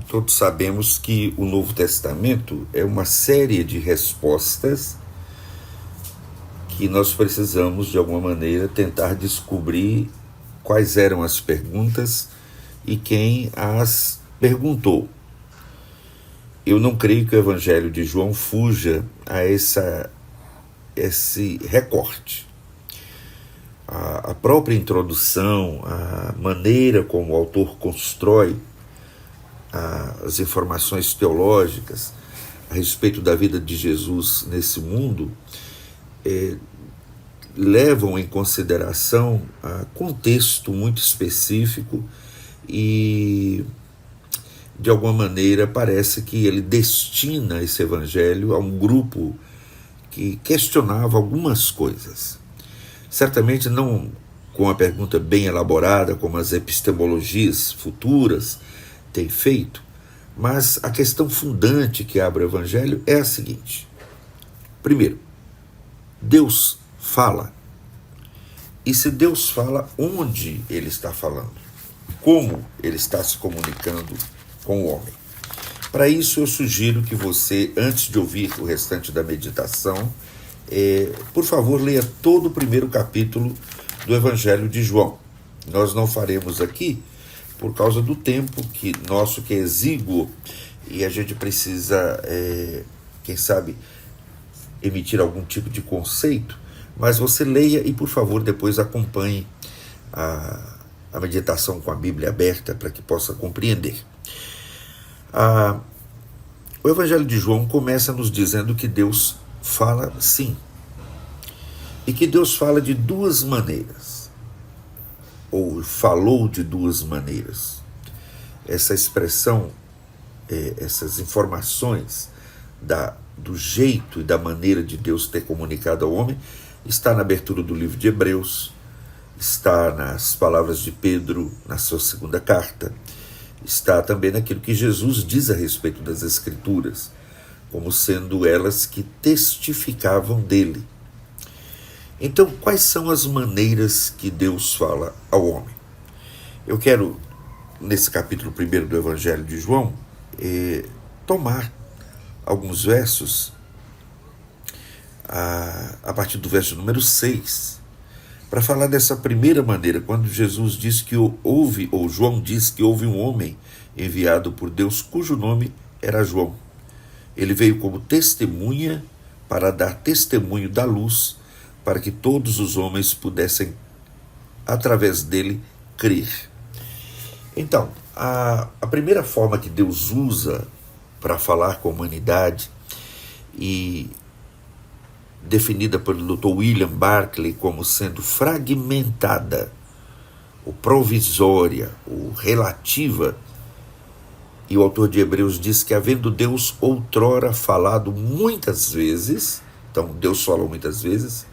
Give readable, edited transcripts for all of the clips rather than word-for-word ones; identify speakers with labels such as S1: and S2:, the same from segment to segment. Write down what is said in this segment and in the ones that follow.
S1: Todos sabemos que o Novo Testamento é uma série de respostas que nós precisamos, de alguma maneira, tentar descobrir quais eram as perguntas e quem as perguntou. Eu não creio que o Evangelho de João fuja a esse recorte. A própria introdução, a maneira como o autor constrói as informações teológicas a respeito da vida de Jesus nesse mundo levam em consideração contexto muito específico e, de alguma maneira, parece que ele destina esse evangelho a um grupo que questionava algumas coisas. Certamente não com uma pergunta bem elaborada, como as epistemologias futuras têm feito, mas a questão fundante que abre o Evangelho é a seguinte. Primeiro, Deus fala. E se Deus fala, onde ele está falando? Como ele está se comunicando com o homem? Para isso, eu sugiro que você, antes de ouvir o restante da meditação, por favor, leia todo o primeiro capítulo do Evangelho de João. Nós não faremos aqui por causa do tempo que é exíguo, e a gente precisa, quem sabe, emitir algum tipo de conceito, mas você leia e, por favor, depois acompanhe a meditação com a Bíblia aberta para que possa compreender. O Evangelho de João começa nos dizendo que Deus fala sim, e que Deus fala de duas maneiras, ou falou de duas maneiras. Essa expressão, essas informações do jeito e da maneira de Deus ter comunicado ao homem, está na abertura do livro de Hebreus, está nas palavras de Pedro na sua segunda carta, está também naquilo que Jesus diz a respeito das Escrituras, como sendo elas que testificavam dele. Então, quais são as maneiras que Deus fala ao homem? Eu quero, nesse capítulo 1 do Evangelho de João, tomar alguns versos, a partir do verso número 6, para falar dessa primeira maneira, quando Jesus diz que João diz que houve um homem enviado por Deus, cujo nome era João. Ele veio como testemunha para dar testemunho da luz, para que todos os homens pudessem, através dele, crer. Então, a primeira forma que Deus usa para falar com a humanidade, e definida pelo Dr. William Barclay como sendo fragmentada, ou provisória, ou relativa, e o autor de Hebreus diz que, havendo Deus outrora falado muitas vezes, então Deus falou muitas vezes,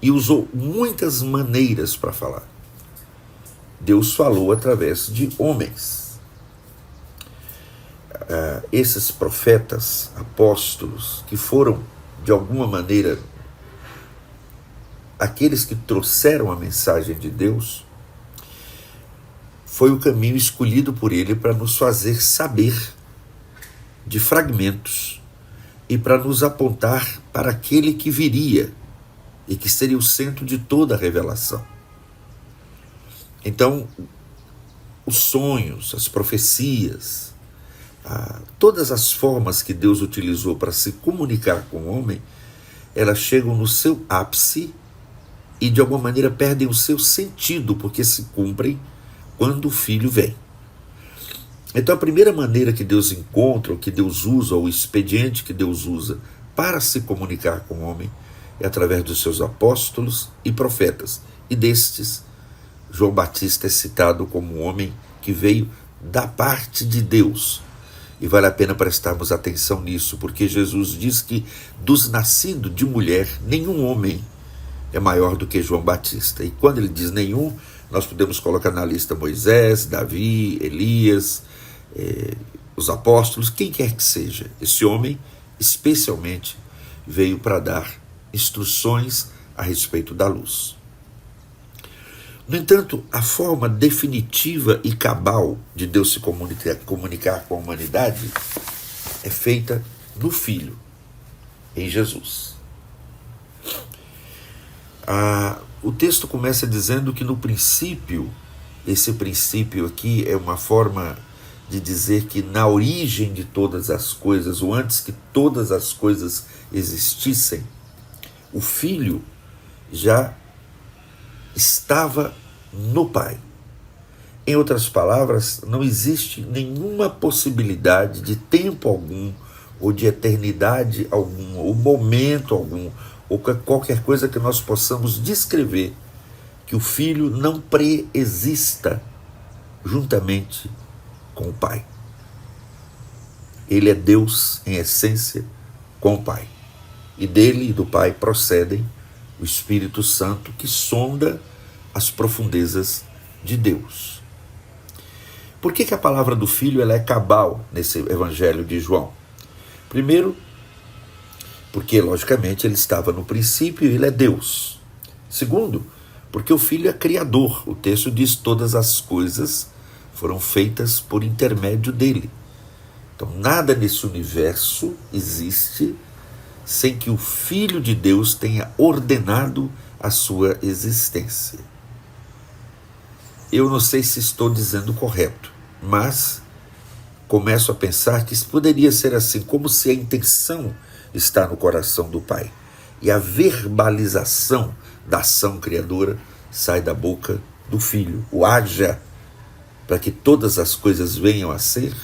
S1: e usou muitas maneiras para falar. Deus falou através de homens. Esses profetas, apóstolos, que foram, de alguma maneira, aqueles que trouxeram a mensagem de Deus, foi o caminho escolhido por ele para nos fazer saber de fragmentos e para nos apontar para aquele que viria e que seria o centro de toda a revelação. Então, os sonhos, as profecias, todas as formas que Deus utilizou para se comunicar com o homem, elas chegam no seu ápice e, de alguma maneira, perdem o seu sentido, porque se cumprem quando o Filho vem. Então, a primeira maneira que Deus encontra, ou que Deus usa, ou o expediente que Deus usa para se comunicar com o homem, é através dos seus apóstolos e profetas. E destes, João Batista é citado como um homem que veio da parte de Deus. E vale a pena prestarmos atenção nisso, porque Jesus diz que dos nascidos de mulher, nenhum homem é maior do que João Batista. E quando ele diz nenhum, nós podemos colocar na lista Moisés, Davi, Elias, os apóstolos, quem quer que seja. Esse homem, especialmente, veio para dar instruções a respeito da luz. No entanto, a forma definitiva e cabal de Deus se comunicar com a humanidade é feita no Filho, em Jesus. O texto começa dizendo que no princípio, esse princípio aqui é uma forma de dizer que na origem de todas as coisas, ou antes que todas as coisas existissem, o Filho já estava no Pai. Em outras palavras, não existe nenhuma possibilidade de tempo algum, ou de eternidade alguma, ou momento algum, ou qualquer coisa que nós possamos descrever, que o Filho não preexista juntamente com o Pai. Ele é Deus em essência com o Pai. E dele e do Pai procedem o Espírito Santo que sonda as profundezas de Deus. Por que a palavra do Filho ela é cabal nesse Evangelho de João? Primeiro, porque logicamente ele estava no princípio e ele é Deus. Segundo, porque o Filho é criador. O texto diz que todas as coisas foram feitas por intermédio dele. Então nada nesse universo existe sem que o Filho de Deus tenha ordenado a sua existência. Eu não sei se estou dizendo correto, mas começo a pensar que isso poderia ser assim, como se a intenção está no coração do Pai e a verbalização da ação criadora sai da boca do Filho. O haja para que todas as coisas venham a ser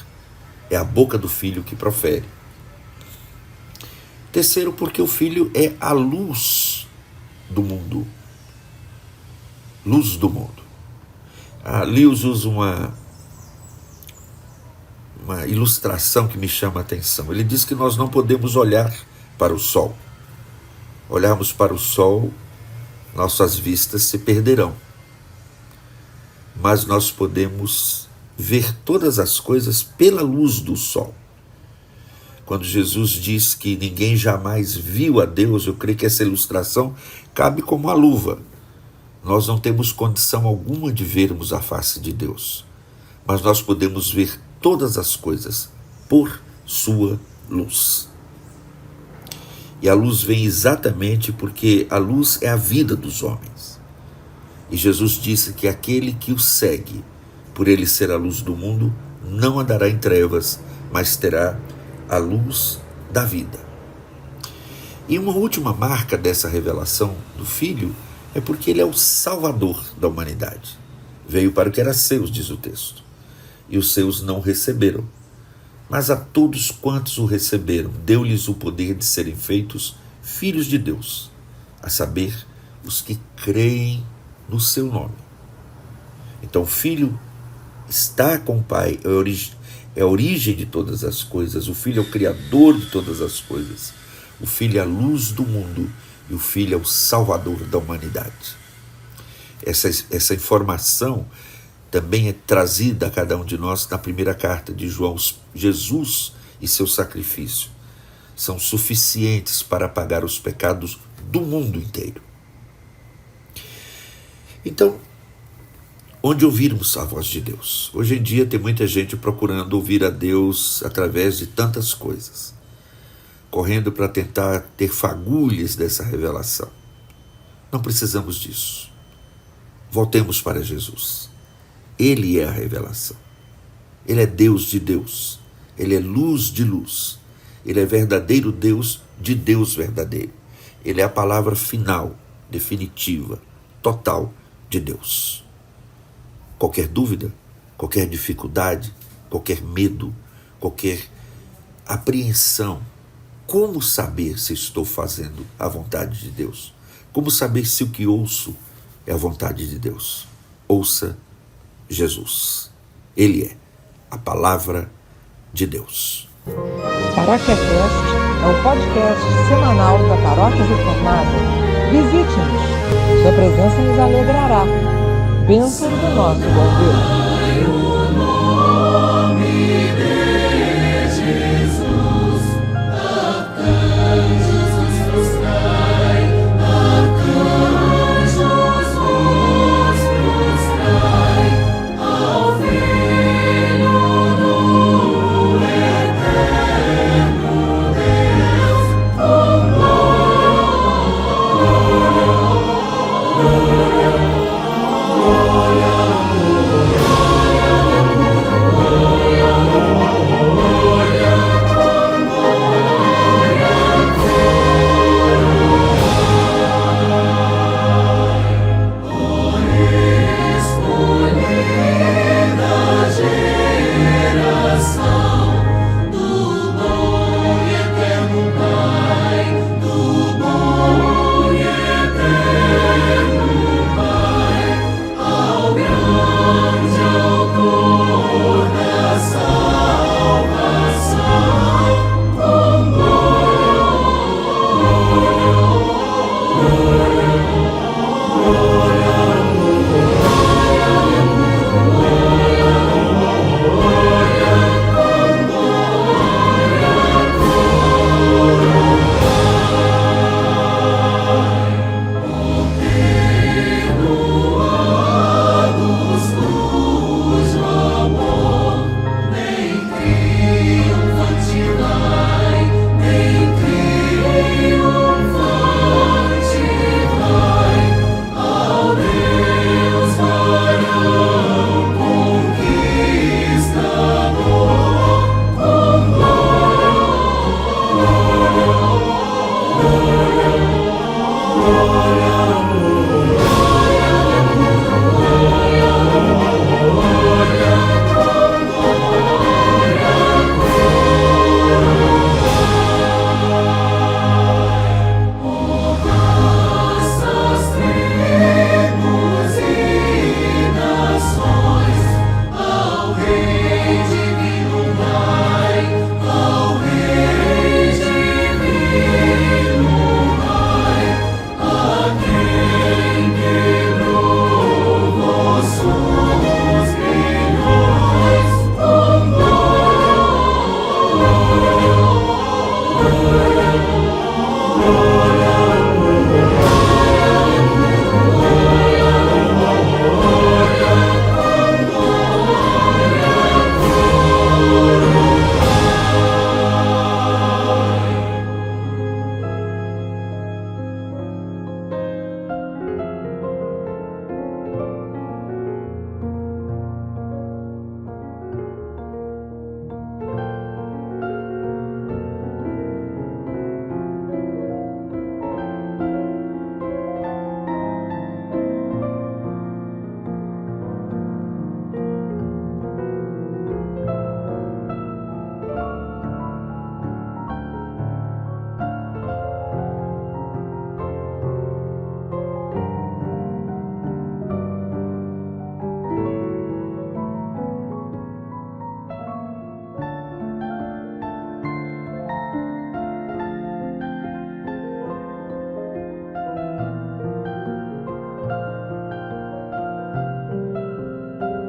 S1: é a boca do Filho que profere. Terceiro, porque o Filho é a luz do mundo. Luz do mundo. Lewis usa uma ilustração que me chama a atenção. Ele diz que nós não podemos olhar para o sol. Olharmos para o sol, nossas vistas se perderão. Mas nós podemos ver todas as coisas pela luz do sol. Quando Jesus diz que ninguém jamais viu a Deus, eu creio que essa ilustração cabe como a luva. Nós não temos condição alguma de vermos a face de Deus, mas nós podemos ver todas as coisas por sua luz. E a luz vem exatamente porque a luz é a vida dos homens. E Jesus disse que aquele que o segue, por ele ser a luz do mundo, não andará em trevas, mas terá a luz da vida. E uma última marca dessa revelação do Filho é porque ele é o Salvador da humanidade. Veio para o que era seus, diz o texto, e os seus não receberam. Mas a todos quantos o receberam, deu-lhes o poder de serem feitos filhos de Deus, a saber, os que creem no seu nome. Então o Filho está com o Pai, é a origem de todas as coisas. O Filho é o Criador de todas as coisas. O Filho é a luz do mundo e o Filho é o Salvador da humanidade. Essa informação também é trazida a cada um de nós na primeira carta de João. Jesus e seu sacrifício são suficientes para pagar os pecados do mundo inteiro. Então, onde ouvirmos a voz de Deus? Hoje em dia tem muita gente procurando ouvir a Deus através de tantas coisas, correndo para tentar ter fagulhas dessa revelação. Não precisamos disso. Voltemos para Jesus. Ele é a revelação. Ele é Deus de Deus. Ele é luz de luz. Ele é verdadeiro Deus de Deus verdadeiro. Ele é a palavra final, definitiva, total de Deus. Qualquer dúvida, qualquer dificuldade, qualquer medo, qualquer apreensão, como saber se estou fazendo a vontade de Deus? Como saber se o que ouço é a vontade de Deus? Ouça Jesus. Ele é a palavra de Deus.
S2: Paróquia Cast é o podcast semanal da Paróquia Reformada. Visite-nos. Sua presença nos alegrará. Bênção do nosso bom Deus.